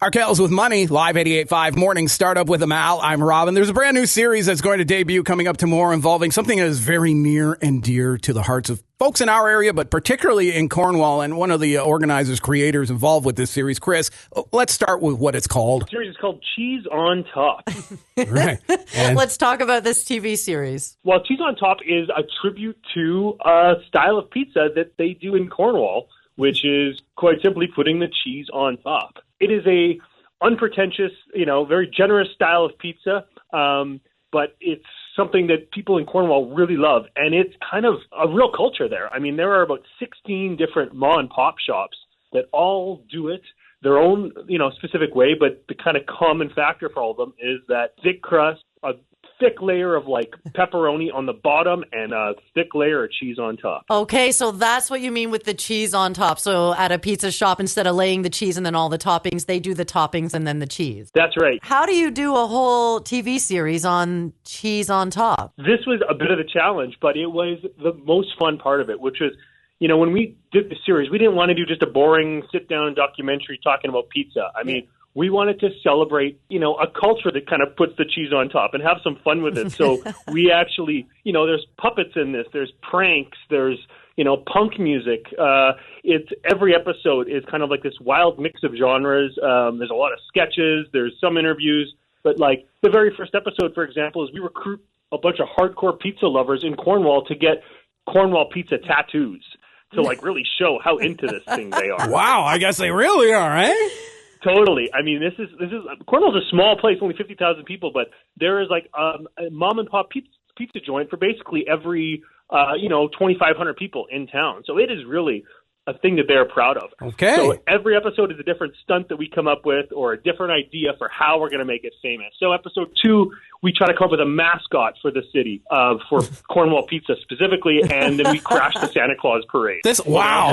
Arkells with Money, live 88.5 morning startup with Amal. I'm Robin. There's a brand new series that's going to debut coming up tomorrow involving something that is very near and dear to the hearts of folks in our area, but particularly in Cornwall. And one of the organizers, creators involved with this series, Chris, let's start with what it's called. The series is called Cheese on Top. Right. Let's talk about this TV series. Well, Cheese on Top is a tribute to a style of pizza that they do in Cornwall, which is quite simply putting the cheese on top. It is a unpretentious, very generous style of pizza, but it's something that people in Cornwall really love, and it's kind of a real culture there. I mean, there are about 16 different ma and pop shops that all do it their own, specific way, but the kind of common factor for all of them is that thick crust, a thick layer of pepperoni on the bottom, and a thick layer of cheese on top. Okay, so that's what you mean with the cheese on top. So at a pizza shop, instead of laying the cheese and then all the toppings, they do the toppings and then the cheese. That's right. How do you do a whole TV series on cheese on top? This was a bit of a challenge, but it was the most fun part of it, which was, when we did the series, we didn't want to do just a boring sit-down documentary talking about pizza. I mean, we wanted to celebrate, a culture that kind of puts the cheese on top and have some fun with it. So we actually, there's puppets in this, there's pranks, there's, punk music. It's every episode is kind of like this wild mix of genres. There's a lot of sketches, there's some interviews, but the very first episode, for example, is we recruit a bunch of hardcore pizza lovers in Cornwall to get Cornwall pizza tattoos to really show how into this thing they are. Wow, I guess they really are, eh? Totally. I mean, this is Cornwall's a small place, only 50,000 people, but there is a mom and pop pizza joint for basically every 2,500 people in town. So it is really a thing that they're proud of. Okay. So every episode is a different stunt that we come up with or a different idea for how we're going to make it famous. So episode 2, we try to come up with a mascot for the city, for Cornwall pizza specifically, and then we crash the Santa Claus parade.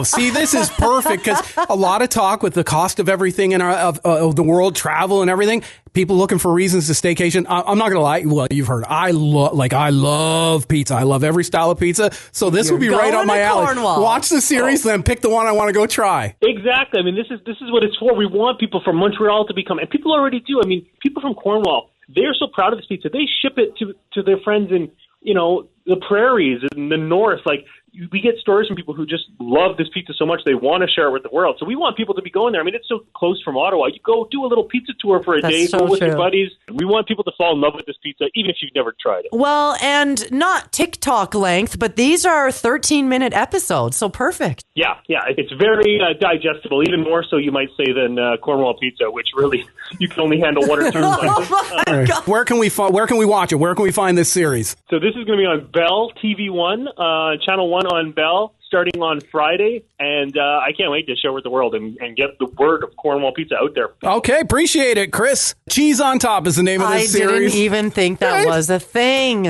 See, this is perfect because a lot of talk with the cost of everything in of the world, travel and everything. People looking for reasons to staycation. I'm not going to lie. Well, you've heard I love pizza. I love every style of pizza. So this would be right on my alley. Cornwall. Watch the series, then pick the one I want to go try. Exactly. I mean, this is what it's for. We want people from Montreal to become, and people already do. I mean, people from Cornwall, they're so proud of this pizza. They ship it to their friends in, the prairies in the north. We get stories from people who just love this pizza so much they want to share it with the world. So we want people to be going there. I mean, it's so close from Ottawa. You go do a little pizza tour for a day, go with your buddies. We want people to fall in love with this pizza, even if you've never tried it. Well, and not TikTok length, but these are 13-minute episodes, so perfect. Yeah. It's very digestible, even more so, you might say, than Cornwall pizza, which really you can only handle one or two. Oh my God. Where can we watch it? Where can we find this series? So this is going to be on Bell TV1, Channel 1 on Bell, starting on Friday, and I can't wait to share it with the world and get the word of Cornwall pizza out there. Okay, appreciate it, Chris. Cheese on Top is the name of this series. I didn't even think that was a thing.